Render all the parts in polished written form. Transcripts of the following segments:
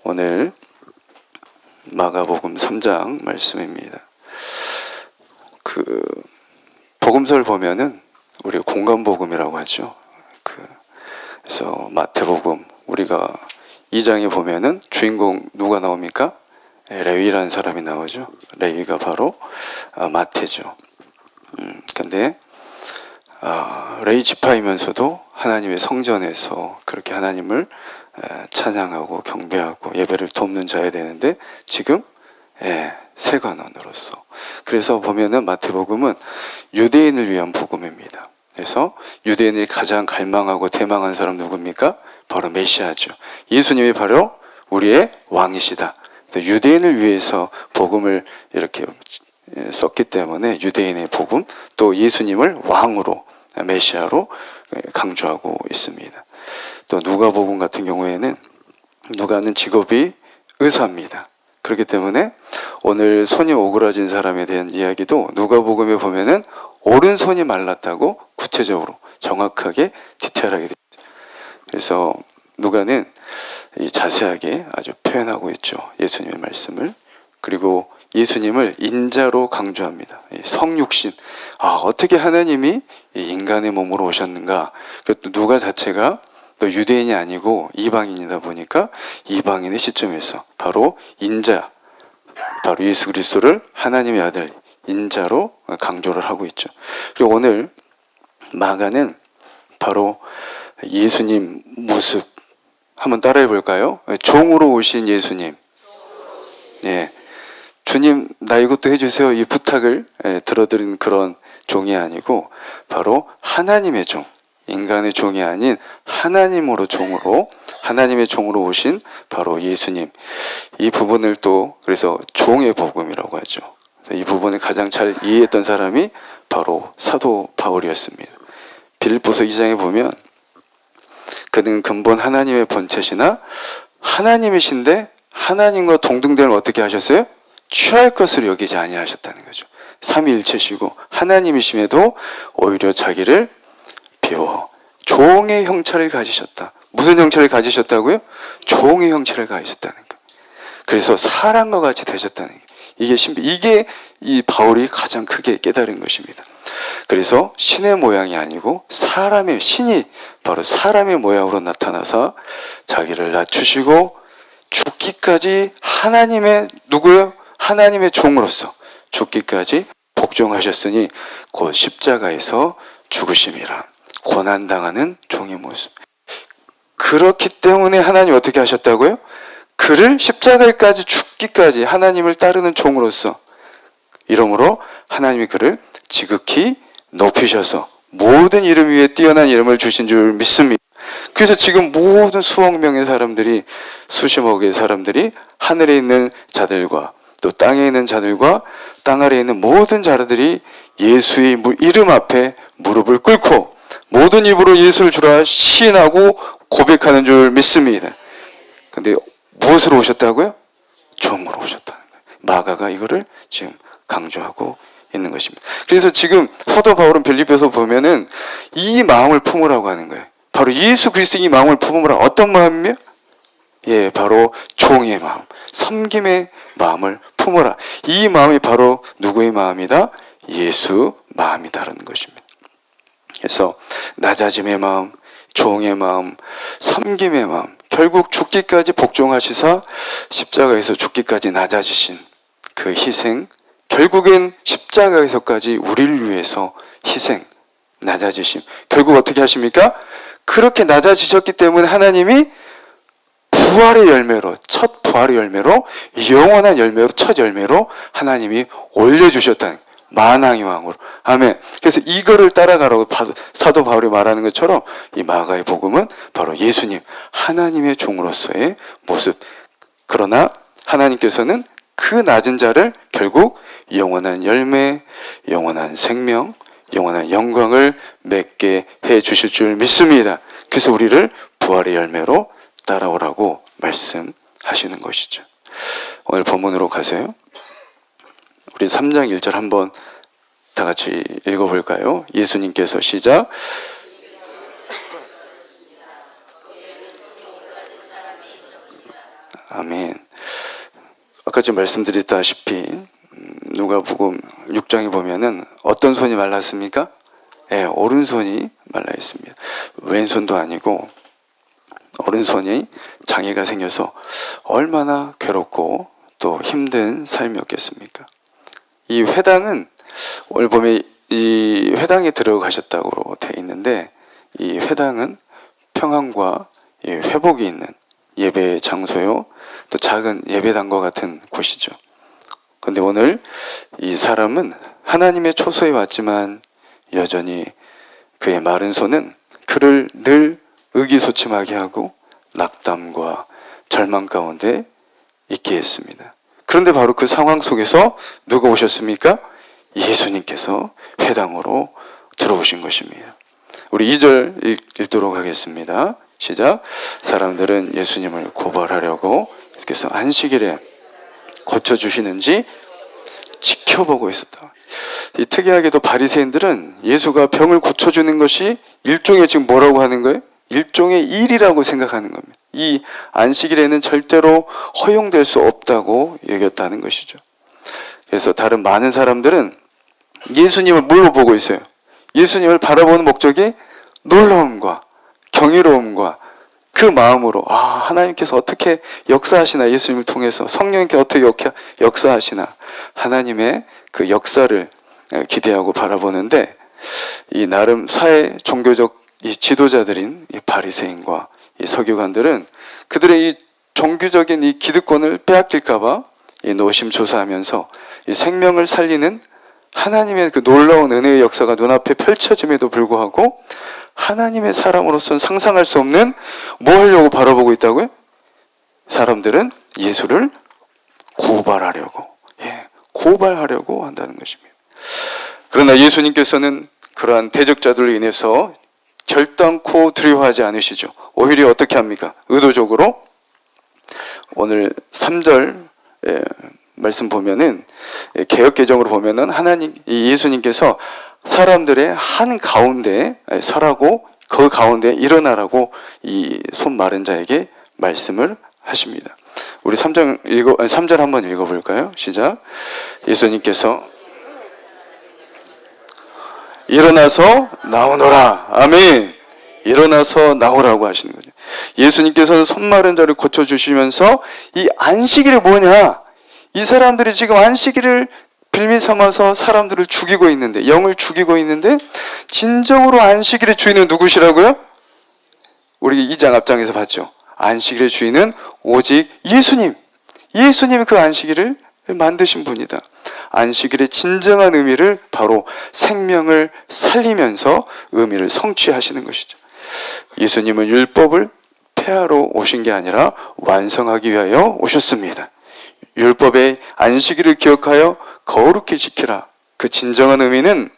오늘 마가복음 3장 말씀입니다. 복음서를 보면은 우리가 공간복음이라고 하죠. 그래서 마태복음 우리가 2장에 보면은 주인공 누가 나옵니까? 레위라는 사람이 나오죠. 레위가 바로 마태죠. 근데 레위 지파이면서도 하나님의 성전에서 그렇게 하나님을 찬양하고 경배하고 예배를 돕는 자야 되는데 지금 세관원으로서. 그래서 보면은 마태복음은 유대인을 위한 복음입니다. 그래서 유대인이 가장 갈망하고 대망한 사람 누굽니까? 바로 메시아죠. 예수님이 바로 우리의 왕이시다. 유대인을 위해서 복음을 이렇게 썼기 때문에 유대인의 복음, 또 예수님을 왕으로, 메시아로 강조하고 있습니다. 또 누가복음 같은 경우에는 누가는 직업이 의사입니다. 그렇기 때문에 오늘 손이 오그라진 사람에 대한 이야기도 누가복음에 보면은 오른손이 말랐다고 구체적으로 정확하게 디테일하게 되죠. 그래서 누가는 자세하게 아주 표현하고 있죠. 예수님의 말씀을. 그리고 예수님을 인자로 강조합니다. 성육신. 어떻게 하나님이 인간의 몸으로 오셨는가. 그리고 또 누가 자체가 또 유대인이 아니고 이방인이다 보니까 이방인의 시점에서 바로 인자, 바로 예수 그리스도를 하나님의 아들 인자로 강조를 하고 있죠. 그리고 오늘 마가는 바로 예수님 모습 한번 따라해 볼까요? 종으로 오신 예수님. 주님 나 이것도 해주세요 이 부탁을 들어드린 그런 종이 아니고 바로 하나님의 종, 인간의 종이 아닌 하나님으로 종으로, 하나님의 종으로 오신 바로 예수님. 이 부분을 또 그래서 종의 복음이라고 하죠. 이 부분을 가장 잘 이해했던 사람이 바로 사도 바울이었습니다. 빌립보서 2장에 보면 그는 근본 하나님의 본체시나 하나님이신데 하나님과 동등됨을 어떻게 하셨어요? 취할 것으로 여기지 아니하셨다는 거죠. 삼위일체시고 하나님이심에도 오히려 자기를 비워 종의 형체를 가지셨다. 무슨 형체를 가지셨다고요? 종의 형체를 가지셨다는 거. 그래서 사람과 같이 되셨다는 거. 이게 이 바울이 가장 크게 깨달은 것입니다. 그래서 신의 모양이 아니고 신이 바로 사람의 모양으로 나타나서 자기를 낮추시고 죽기까지 하나님의 누구요? 하나님의 종으로서 죽기까지 복종하셨으니 곧 십자가에서 죽으심이라. 고난당하는 종의 모습. 그렇기 때문에 하나님 어떻게 하셨다고요? 그를 십자가에까지 죽기까지 하나님을 따르는 종으로서 이러므로 하나님이 그를 지극히 높이셔서 모든 이름 위에 뛰어난 이름을 주신 줄 믿습니다. 그래서 지금 모든 수억 명의 사람들이, 수십억의 사람들이 하늘에 있는 자들과 또 땅에 있는 자들과 땅 아래에 있는 모든 자들이 예수의 이름 앞에 무릎을 꿇고 모든 입으로 예수를 주라 시인하고 고백하는 줄 믿습니다. 근데 무엇으로 오셨다고요? 종으로 오셨다는 거예요. 마가가 이거를 지금 강조하고 있는 것입니다. 그래서 지금 사도 바울은 빌립보서 보면은 이 마음을 품으라고 하는 거예요. 바로 예수 그리스도의 이 마음을 품으라. 어떤 마음이며? 바로 종의 마음, 섬김의 마음을 품어라. 이 마음이 바로 누구의 마음이다? 예수 마음이다라는 것입니다. 그래서 낮아짐의 마음, 종의 마음, 섬김의 마음, 결국 죽기까지 복종하시사 십자가에서 죽기까지 낮아지신 그 희생, 결국엔 십자가에서까지 우리를 위해서 희생, 낮아지심. 결국 어떻게 하십니까? 그렇게 낮아지셨기 때문에 하나님이 부활의 열매로, 첫 부활의 열매로, 영원한 열매로, 첫 열매로 하나님이 올려주셨다는 거예요. 만왕의 왕으로. 아멘. 그래서 이거를 따라가라고 사도 바울이 말하는 것처럼 이 마가의 복음은 바로 예수님, 하나님의 종으로서의 모습. 그러나 하나님께서는 그 낮은 자를 결국 영원한 열매, 영원한 생명, 영원한 영광을 맺게 해 주실 줄 믿습니다. 그래서 우리를 부활의 열매로 따라오라고 말씀하시는 것이죠. 오늘 본문으로 가세요. 우리 3장 1절 한번 다 같이 읽어볼까요? 예수님께서 시작. 아멘. 아까 좀 말씀드렸다시피 누가복음 6장에 보면은 어떤 손이 말랐습니까? 오른손이 말라 있습니다. 왼손도 아니고 오른손이 장애가 생겨서 얼마나 괴롭고 또 힘든 삶이었겠습니까? 이 회당은 오늘 보면 이 회당에 들어가셨다고 되어 있는데, 이 회당은 평안과 회복이 있는 예배 장소요, 또 작은 예배당과 같은 곳이죠. 그런데 오늘 이 사람은 하나님의 초소에 왔지만 여전히 그의 마른 손은 그를 늘 의기소침하게 하고 낙담과 절망 가운데 있게 했습니다. 그런데 바로 그 상황 속에서 누가 오셨습니까? 예수님께서 회당으로 들어오신 것입니다. 우리 2절 읽도록 하겠습니다. 시작. 사람들은 예수님을 고발하려고 그래서 안식일에 고쳐주시는지 지켜보고 있었다. 이 특이하게도 바리새인들은 예수가 병을 고쳐주는 것이 일종의 지금 뭐라고 하는 거예요? 일종의 일이라고 생각하는 겁니다. 이 안식일에는 절대로 허용될 수 없다고 여겼다는 것이죠. 그래서 다른 많은 사람들은 예수님을 뭘로 보고 있어요? 예수님을 바라보는 목적이 놀라움과 경이로움과 그 마음으로 하나님께서 어떻게 역사하시나, 예수님을 통해서 성령님께 어떻게 역사하시나, 하나님의 그 역사를 기대하고 바라보는데, 이 나름 사회 종교적 이 지도자들인 이 바리새인과 이 서기관들은 그들의 이 종교적인 이 기득권을 빼앗길까봐 이 노심초사하면서 이 생명을 살리는 하나님의 그 놀라운 은혜의 역사가 눈앞에 펼쳐짐에도 불구하고 하나님의 사람으로서는 상상할 수 없는 뭐 하려고 바라보고 있다고요? 사람들은 예수를 고발하려고 한다는 것입니다. 그러나 예수님께서는 그러한 대적자들로 인해서 결단코 두려워하지 않으시죠. 오히려 어떻게 합니까? 의도적으로 오늘 3절 말씀 보면은, 개역개정으로 보면은 예수님께서 사람들의 한 가운데 서라고, 그 가운데 일어나라고 이 손 마른 자에게 말씀을 하십니다. 우리 3절 한번 읽어볼까요? 시작. 예수님께서 일어나서 나오너라. 아멘. 일어나서 나오라고 하시는 거죠. 예수님께서는 손 마른 자를 고쳐주시면서 이 안식일이 뭐냐? 이 사람들이 지금 안식일을 빌미 삼아서 사람들을 죽이고 있는데, 영을 죽이고 있는데, 진정으로 안식일의 주인은 누구시라고요? 우리 2장 앞장에서 봤죠. 안식일의 주인은 오직 예수님. 예수님이 그 안식일을 만드신 분이다. 안식일의 진정한 의미를 바로 생명을 살리면서 의미를 성취하시는 것이죠. 예수님은 율법을 폐하러 오신 게 아니라 완성하기 위하여 오셨습니다. 율법의 안식일을 기억하여 거룩히 지키라. 그 진정한 의미는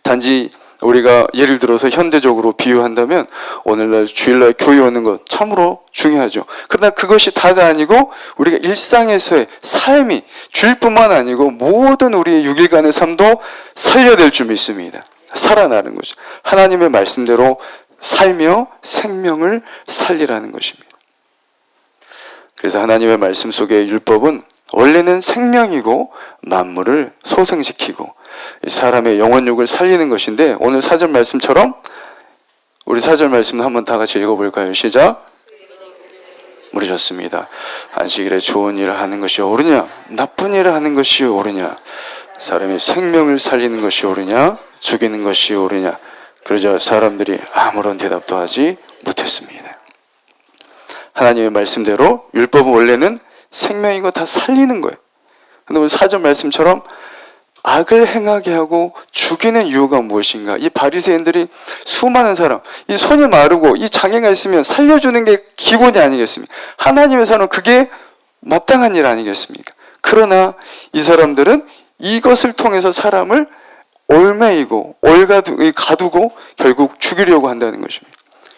단지 우리가 예를 들어서 현대적으로 비유한다면 오늘날 주일날 교회 오는 것 참으로 중요하죠. 그러나 그것이 다가 아니고 우리가 일상에서의 삶이, 주일뿐만 아니고 모든 우리의 6일간의 삶도 살려야 될 줄 믿습니다. 살아나는 거죠. 하나님의 말씀대로 살며 생명을 살리라는 것입니다. 그래서 하나님의 말씀 속의 율법은 원래는 생명이고 만물을 소생시키고 사람의 영혼육을 살리는 것인데, 오늘 4절 말씀처럼 우리 4절 말씀 한번 다 같이 읽어볼까요? 시작. 물으셨습니다. 안식일에 좋은 일을 하는 것이 옳으냐, 나쁜 일을 하는 것이 옳으냐, 사람의 생명을 살리는 것이 옳으냐, 죽이는 것이 옳으냐. 그러자 사람들이 아무런 대답도 하지 못했습니다. 하나님의 말씀대로 율법은 원래는 생명이고 다 살리는 거예요. 그런데 오늘 4절 말씀처럼 악을 행하게 하고 죽이는 이유가 무엇인가? 이 바리새인들이 수많은 사람, 이 손이 마르고 이 장애가 있으면 살려주는 게 기본이 아니겠습니까? 하나님의 사람은 그게 마땅한 일 아니겠습니까? 그러나 이 사람들은 이것을 통해서 사람을 올매이고 가두고 결국 죽이려고 한다는 것입니다.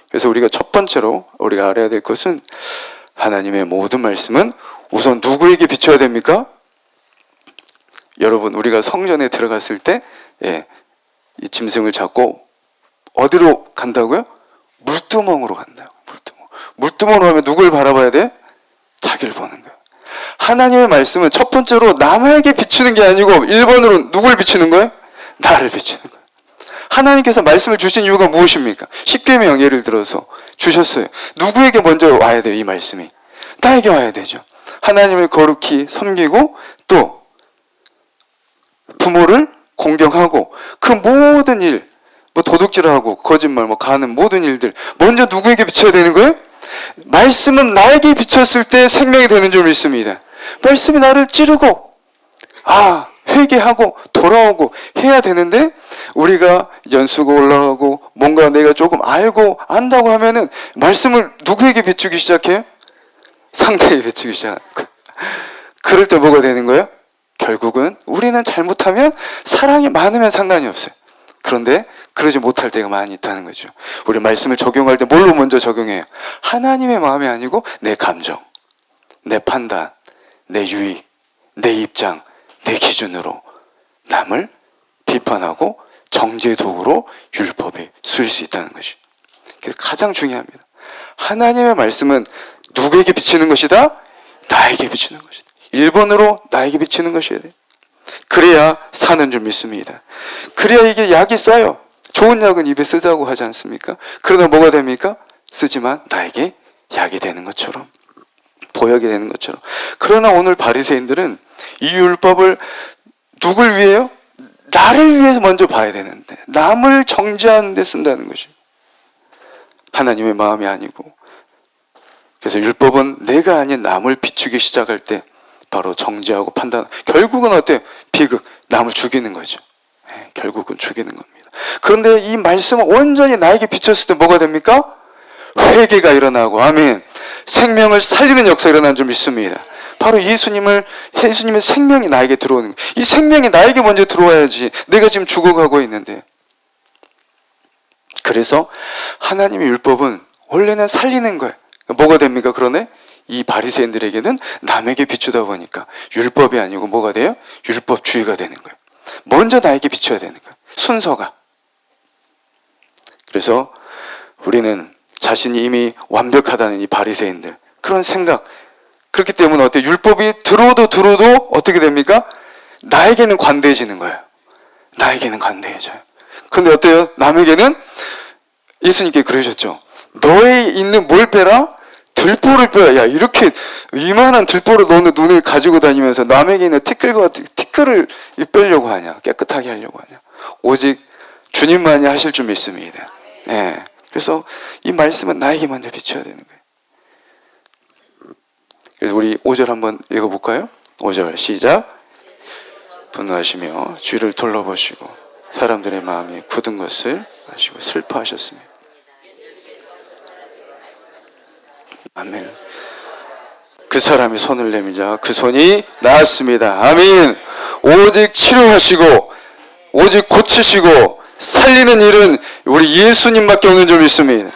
그래서 우리가 첫 번째로 우리가 알아야 될 것은, 하나님의 모든 말씀은 우선 누구에게 비춰야 됩니까? 여러분, 우리가 성전에 들어갔을 때 이 짐승을 잡고 어디로 간다고요? 물두멍으로 간다고. 물두멍으로 하면 누굴 바라봐야 돼? 하나님의 말씀은 첫 번째로 남에게 비추는 게 아니고 1번으로 누굴 비추는 거예요? 나를 비추는 거예요. 하나님께서 말씀을 주신 이유가 무엇입니까? 십계명 예를 들어서 주셨어요. 누구에게 먼저 와야 돼요? 이 말씀이 나에게 와야 되죠. 하나님을 거룩히 섬기고 또 부모를 공경하고 그 모든 일, 뭐 도둑질하고 거짓말, 뭐 가는 모든 일들 먼저 누구에게 비춰야 되는 거예요? 말씀은 나에게 비쳤을 때 생명이 되는 줄 믿습니다. 말씀이 나를 찌르고 회개하고 돌아오고 해야 되는데 우리가 연수가 올라가고 뭔가 내가 조금 알고 안다고 하면은 말씀을 누구에게 비추기 시작해요? 상대에게 비추기 시작하는 거예요. 그럴 때 뭐가 되는 거예요? 결국은 우리는 잘못하면 사랑이 많으면 상관이 없어요. 그런데 그러지 못할 때가 많이 있다는 거죠. 우리 말씀을 적용할 때 뭘로 먼저 적용해요? 하나님의 마음이 아니고 내 감정, 내 판단, 내 유익, 내 입장, 내 기준으로 남을 비판하고 정죄의 도구로 율법에 쓰일 수 있다는 것이 가장 중요합니다. 하나님의 말씀은 누구에게 비치는 것이다? 나에게 비치는 것이다. 1번으로 나에게 비치는 것이어야 돼요. 그래야 사는 줄 믿습니다. 그래야 이게 약이 쌓여. 좋은 약은 입에 쓰자고 하지 않습니까? 그러다 뭐가 됩니까? 쓰지만 나에게 약이 되는 것처럼, 보약이 되는 것처럼. 그러나 오늘 바리새인들은 이 율법을 누굴 위해요? 나를 위해서 먼저 봐야 되는데 남을 정죄하는 데 쓴다는 것이 하나님의 마음이 아니고. 그래서 율법은 내가 아닌 남을 비추기 시작할 때 바로 정죄하고 판단, 결국은 어때요? 비극, 남을 죽이는 거죠. 결국은 죽이는 겁니다. 그런데 이 말씀은 온전히 나에게 비쳤을 때 뭐가 됩니까? 회개가 일어나고, 아멘, 생명을 살리는 역사가 일어나는 줄 믿습니다. 바로 예수님의 생명이 나에게 들어오는 거예요. 이 생명이 나에게 먼저 들어와야지. 내가 지금 죽어가고 있는데. 그래서 하나님의 율법은 원래는 살리는 거예요. 뭐가 됩니까? 그러네? 이 바리새인들에게는 남에게 비추다 보니까 율법이 아니고 뭐가 돼요? 율법주의가 되는 거예요. 먼저 나에게 비춰야 되는 거예요. 순서가. 그래서 우리는 자신이 이미 완벽하다는 이 바리새인들, 그런 생각, 그렇기 때문에 어때요? 율법이 들어도 어떻게 됩니까? 나에게는 관대해지는 거예요. 나에게는 관대해져요. 그런데 어때요? 남에게는 예수님께 그러셨죠. 너에 있는 뭘 빼라? 들보를 빼라. 야, 이렇게 이만한 들보를 너는 눈에 가지고 다니면서 남에게 있는 티끌을 빼려고 하냐? 깨끗하게 하려고 하냐? 오직 주님만이 하실 줄 믿습니다. 네. 그래서 이 말씀은 나에게 먼저 비춰야 되는 거예요. 그래서 우리 5절 한번 읽어볼까요? 5절 시작. 분노하시며 주위를 둘러보시고 사람들의 마음이 굳은 것을 아시고 슬퍼하셨습니다. 아멘. 그 사람이 손을 내밀자 그 손이 나았습니다. 아멘. 오직 치료하시고 오직 고치시고 살리는 일은 우리 예수님밖에 없는 줄 믿습니다.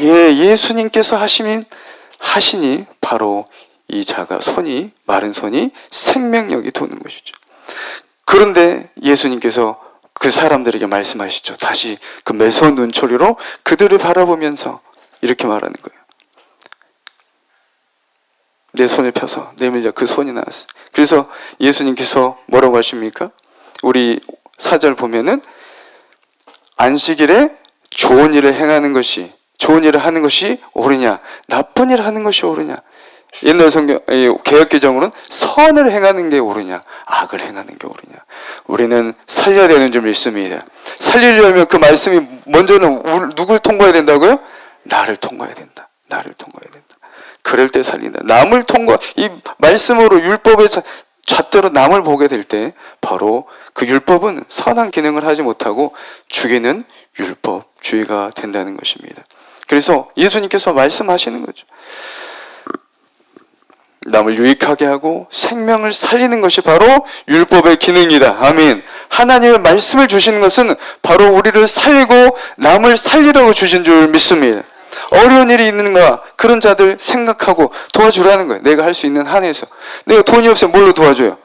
예, 예수님께서 하시니 바로 이 자가 마른 손이 생명력이 도는 것이죠. 그런데 예수님께서 그 사람들에게 말씀하시죠. 다시 그 매서운 눈초리로 그들을 바라보면서 이렇게 말하는 거예요. 내 손을 펴서 내밀자 그 손이 나왔어. 그래서 예수님께서 뭐라고 하십니까? 우리 4절 보면은 안식일에 좋은 일을 하는 것이 옳으냐, 나쁜 일을 하는 것이 옳으냐. 옛날 성경 개역개정으로는 선을 행하는 게 옳으냐, 악을 행하는 게 옳으냐. 우리는 살려야 되는 줄 믿습니다. 살리려면 그 말씀이 먼저는 누굴 통과해야 된다고요? 나를 통과해야 된다. 나를 통과해야 된다. 그럴 때 살린다. 이 말씀으로 율법의 잣대로 남을 보게 될 때 바로 그 율법은 선한 기능을 하지 못하고 죽이는 율법주의가 된다는 것입니다. 그래서 예수님께서 말씀하시는 거죠. 남을 유익하게 하고 생명을 살리는 것이 바로 율법의 기능이다. 아멘. 하나님의 말씀을 주시는 것은 바로 우리를 살리고 남을 살리라고 주신 줄 믿습니다. 어려운 일이 있는가 그런 자들 생각하고 도와주라는 거예요. 내가 할 수 있는 한에서. 내가 돈이 없으면 뭘로 도와줘요?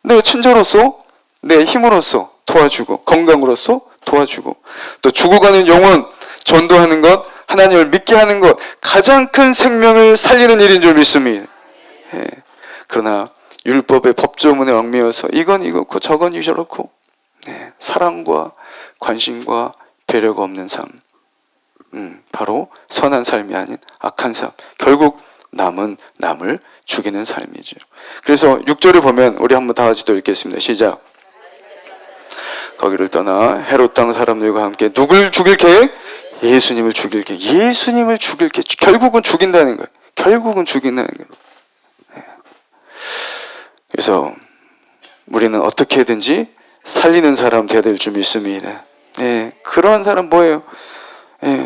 내가 친절로서, 내 힘으로써 도와주고, 건강으로서 도와주고, 또 죽어가는 영혼 전도하는 것, 하나님을 믿게 하는 것, 가장 큰 생명을 살리는 일인 줄 믿습니다. 예. 그러나 율법의 법조문에 얽매여서 이건 이렇고 저건 저렇고, 사랑과 관심과 배려가 없는 삶, 바로 선한 삶이 아닌 악한 삶, 결국 남은 남을 죽이는 삶이죠. 그래서 6절을 보면 우리 한번 다 같이 또 읽겠습니다. 시작. 거기를 떠나 헤롯 땅 사람들과 함께 누굴 죽일 계획? 예수님을 죽일 계획. 예수님을 죽일 계획. 결국은 죽인다는 거예요. 결국은 죽인다는 거예요. 그래서 우리는 어떻게든지 살리는 사람 되어야 될 줄 믿습니다. 그러한 사람 뭐예요?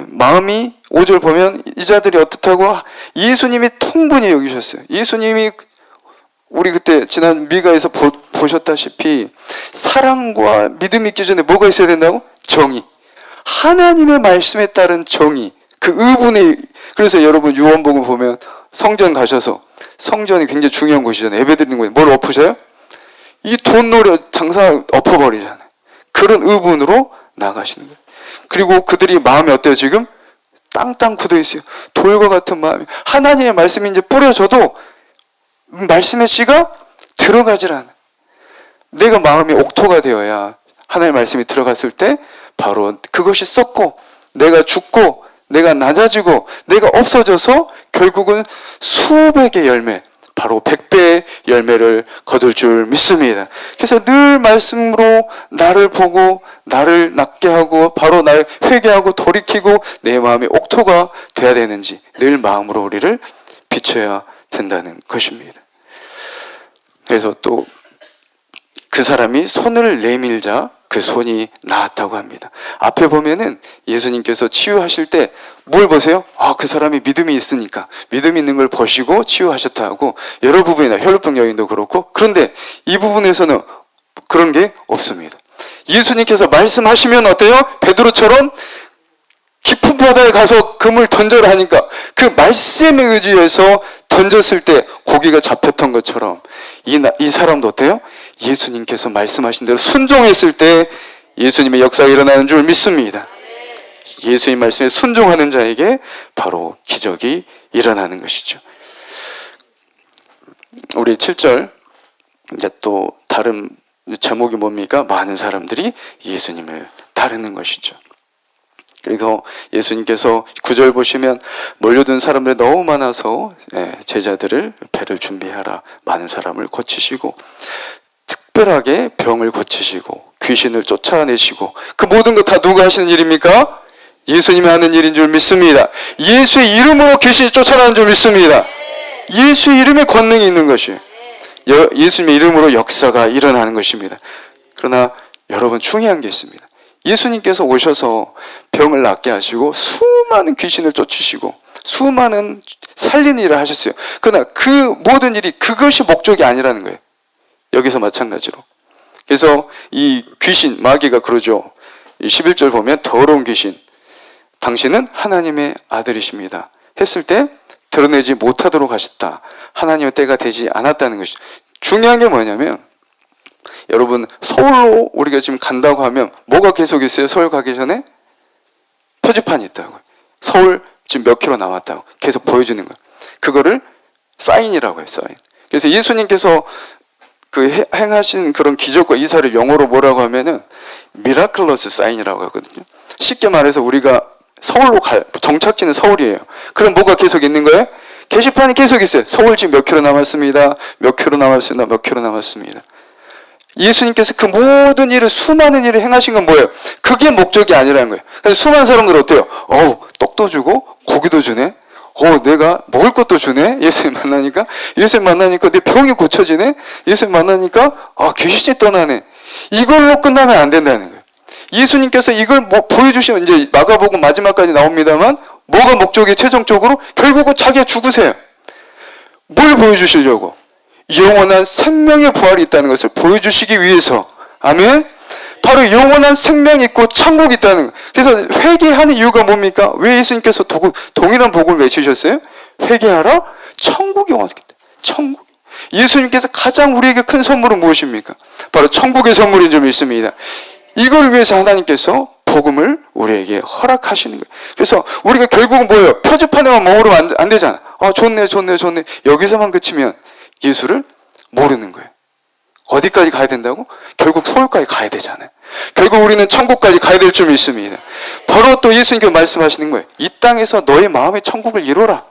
마음이 5절 보면 이 자들이 어떻다고? 예수님이 통분히 여기셨어요. 예수님이 우리 그때 지난 미가에서 보셨다시피 사랑과 믿음이 있기 전에 뭐가 있어야 된다고? 정의. 하나님의 말씀에 따른 정의. 그 의분이. 그래서 여러분 요한복음 보면 성전 가셔서, 성전이 굉장히 중요한 곳이잖아요. 예배 드리는 곳에 뭘 엎으셔요? 이 돈 노려 장사 엎어버리잖아요. 그런 의분으로 나가시는 거예요. 그리고 그들이 마음이 어때요 지금? 땅땅 굳어있어요. 돌과 같은 마음이. 하나님의 말씀이 이제 뿌려져도 말씀의 씨가 들어가질 않아요. 내가 마음이 옥토가 되어야 하나님의 말씀이 들어갔을 때 바로 그것이 썩고 내가 죽고 내가 낮아지고 내가 없어져서 결국은 수백의 열매, 바로 100배의 열매를 거둘 줄 믿습니다. 그래서 늘 말씀으로 나를 보고 나를 낫게 하고 바로 날 회개하고 돌이키고 내 마음이 옥토가 돼야 되는지 늘 마음으로 우리를 비춰야 된다는 것입니다. 그래서 또 그 사람이 손을 내밀자 그 손이 나았다고 합니다. 앞에 보면은 예수님께서 치유하실 때 뭘 보세요? 그 사람이 믿음이 있으니까 믿음이 있는 걸 보시고 치유하셨다 하고 여러 부분이나 혈루병 여인도 그렇고, 그런데 이 부분에서는 그런 게 없습니다. 예수님께서 말씀하시면 어때요? 베드로처럼 깊은 바다에 가서 금을 던져라 하니까 그 말씀에 의지해서 던졌을 때 고기가 잡혔던 것처럼 이 사람도 어때요? 예수님께서 말씀하신 대로 순종했을 때 예수님의 역사가 일어나는 줄 믿습니다. 예수님 말씀에 순종하는 자에게 바로 기적이 일어나는 것이죠. 우리 7절 이제 또 다른 제목이 뭡니까? 많은 사람들이 예수님을 따르는 것이죠. 그래서 예수님께서 9절 보시면 몰려든 사람들이 너무 많아서 제자들을 배를 준비하라. 많은 사람을 고치시고 특별하게 병을 고치시고 귀신을 쫓아내시고 그 모든 것 다 누가 하시는 일입니까? 예수님이 하는 일인 줄 믿습니다. 예수의 이름으로 귀신이 쫓아나는 줄 믿습니다. 예수의 이름에 권능이 있는 것이에요. 예수님의 이름으로 역사가 일어나는 것입니다. 그러나 여러분 중요한 게 있습니다. 예수님께서 오셔서 병을 낫게 하시고 수많은 귀신을 쫓으시고 수많은 살리는 일을 하셨어요. 그러나 그 모든 일이 그것이 목적이 아니라는 거예요. 여기서 마찬가지로. 그래서 이 귀신, 마귀가 그러죠. 11절 보면 더러운 귀신, 당신은 하나님의 아들이십니다 했을 때 드러내지 못하도록 하셨다. 하나님의 때가 되지 않았다는 것이죠. 중요한 게 뭐냐면 여러분 서울로 우리가 지금 간다고 하면 뭐가 계속 있어요? 서울 가기 전에 표지판이 있다고요. 서울 지금 몇 킬로 남았다고 계속 보여주는 거예요. 그거를 사인이라고 해요. 사인. 그래서 예수님께서 그 행하신 그런 기적과 이사를 영어로 뭐라고 하면은 미라클러스 사인이라고 하거든요. 쉽게 말해서 우리가 서울로 갈 정착지는 서울이에요. 그럼 뭐가 계속 있는 거예요? 게시판이 계속 있어요. 서울 지금 몇 킬로 남았습니다. 몇 킬로 남았습니다. 몇 킬로 남았습니다. 예수님께서 그 모든 일을 수많은 일을 행하신 건 뭐예요? 그게 목적이 아니라는 거예요. 그래서 수많은 사람들 어때요? 떡도 주고 고기도 주네. 내가 먹을 것도 주네. 예수님 만나니까 내 병이 고쳐지네. 예수님 만나니까 귀신이 떠나네. 이걸로 끝나면 안 된다는 거예요. 예수님께서 이걸 보여주시면 이제 마가복음 마지막까지 나옵니다만 뭐가 목적이 최종적으로 결국은 자기가 죽으세요. 뭘 보여주시려고? 영원한 생명의 부활이 있다는 것을 보여주시기 위해서. 아멘. 바로 영원한 생명이 있고 천국이 있다는 거예요. 그래서 회개하는 이유가 뭡니까? 왜 예수님께서 동일한 복음을 외치셨어요? 회개하라. 천국이 왔다. 천국. 예수님께서 가장 우리에게 큰 선물은 무엇입니까? 바로 천국의 선물인 줄 믿습니다. 이걸 위해서 하나님께서 복음을 우리에게 허락하시는 거예요. 그래서 우리가 결국은 뭐예요? 표지판에만 머무르면 안 되잖아. 좋네. 여기서만 그치면 예수를 모르는 거예요. 어디까지 가야 된다고? 결국 서울까지 가야 되잖아요. 결국 우리는 천국까지 가야 될 줄 믿습니다. 바로 또 예수님께서 말씀하시는 거예요. 이 땅에서 너의 마음의 천국을 이루라.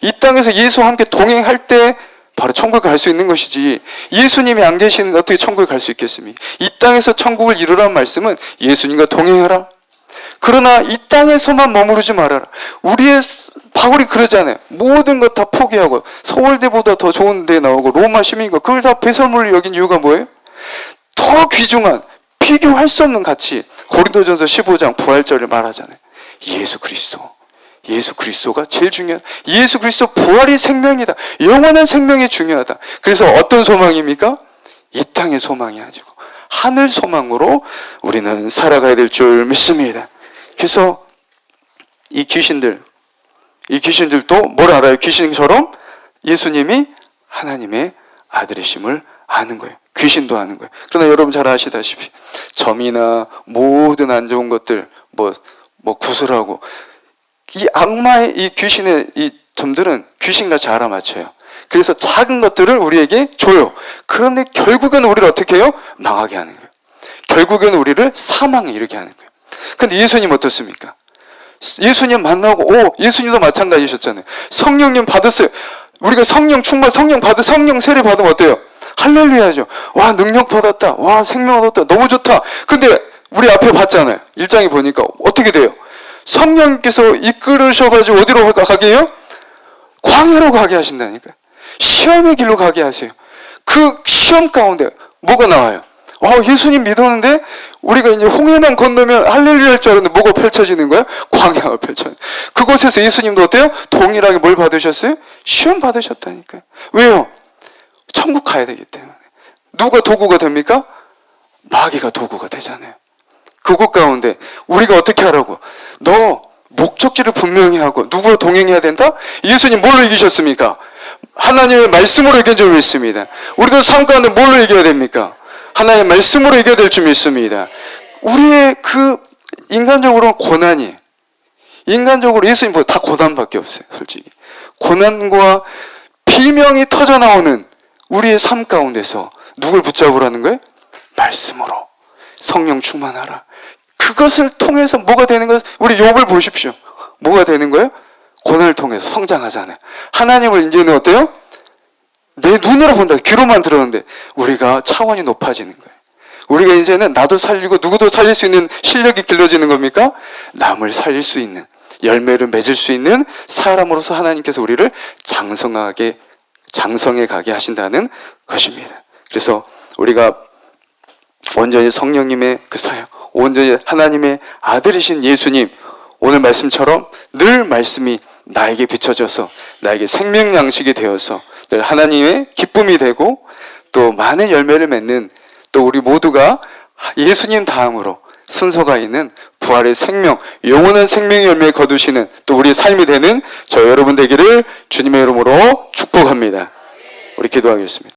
이 땅에서 예수와 함께 동행할 때 바로 천국에 갈 수 있는 것이지, 예수님이 안 계시는데 어떻게 천국에 갈 수 있겠습니까? 이 땅에서 천국을 이루라는 말씀은 예수님과 동행하라. 그러나 이 땅에서만 머무르지 말아라. 바울이 그러잖아요. 모든 것 다 포기하고 서울대보다 더 좋은 데 나오고 로마 시민과 그걸 다 배설물로 여긴 이유가 뭐예요? 더 귀중한, 비교할 수 없는 가치. 고린도전서 15장 부활절을 말하잖아요. 예수 그리스도가 제일 중요하다. 예수 그리스도 부활이 생명이다. 영원한 생명이 중요하다. 그래서 어떤 소망입니까? 이 땅의 소망이 아니고 하늘 소망으로 우리는 살아가야 될 줄 믿습니다. 그래서 이 귀신들도 뭘 알아요? 귀신처럼 예수님이 하나님의 아들이심을 아는 거예요. 귀신도 아는 거예요. 그러나 여러분 잘 아시다시피 점이나 모든 안 좋은 것들, 구슬하고 이 악마의 이 귀신의 이 점들은 귀신같이 알아맞혀요. 그래서 작은 것들을 우리에게 줘요. 그런데 결국은 우리를 어떻게 해요? 망하게 하는 거예요. 결국은 우리를 사망에 이르게 하는 거예요. 근데 예수님 어떻습니까? 예수님 만나고, 예수님도 마찬가지셨잖아요. 성령님 받았어요. 우리가 성령 세례 받으면 어때요? 할렐루야죠. 와, 능력 받았다. 와, 생명 얻었다. 너무 좋다. 근데 우리 앞에 봤잖아요. 1장에 보니까 어떻게 돼요? 성령께서 이끌으셔가지고 어디로 가게 해요? 광야로 가게 하신다니까요. 시험의 길로 가게 하세요. 그 시험 가운데 뭐가 나와요? 예수님 믿었는데 우리가 이제 홍해만 건너면 할렐루야 할 줄 알았는데 뭐가 펼쳐지는 거예요? 광야가 펼쳐져요. 그곳에서 예수님도 어때요? 동일하게 뭘 받으셨어요? 시험 받으셨다니까요. 왜요? 천국 가야 되기 때문에. 누가 도구가 됩니까? 마귀가 도구가 되잖아요. 그곳 가운데 우리가 어떻게 하라고? 너 목적지를 분명히 하고 누구와 동행해야 된다? 예수님 뭘로 이기셨습니까? 하나님의 말씀으로 이긴 줄 믿습니다. 우리도 삶 가운데 뭘로 이겨야 됩니까? 하나님의 말씀으로 이겨야 될 줄 믿습니다. 우리의 인간적으로는 고난이, 인간적으로 예수님보다 다 고난밖에 없어요. 솔직히 고난과 비명이 터져 나오는 우리의 삶 가운데서 누굴 붙잡으라는 거예요? 말씀으로 성령 충만하라. 그것을 통해서 뭐가 되는 거예요? 우리 욥을 보십시오. 뭐가 되는 거예요? 고난을 통해서 성장하잖아요. 하나님을 이제는 어때요? 내 눈으로 본다. 귀로만 들었는데 우리가 차원이 높아지는 거예요. 우리가 이제는 나도 살리고 누구도 살릴 수 있는 실력이 길러지는 겁니까? 남을 살릴 수 있는, 열매를 맺을 수 있는 사람으로서 하나님께서 우리를 장성해 가게 하신다는 것입니다. 그래서 우리가 온전히 성령님의 그 사역, 온전히 하나님의 아들이신 예수님, 오늘 말씀처럼 늘 말씀이 나에게 비춰져서 나에게 생명 양식이 되어서 늘 하나님의 기쁨이 되고 또 많은 열매를 맺는, 또 우리 모두가 예수님 다음으로 순서가 있는 부활의 생명, 영원한 생명의 열매를 거두시는 또 우리의 삶이 되는 저 여러분 되기를 주님의 이름으로 축복합니다. 우리 기도하겠습니다.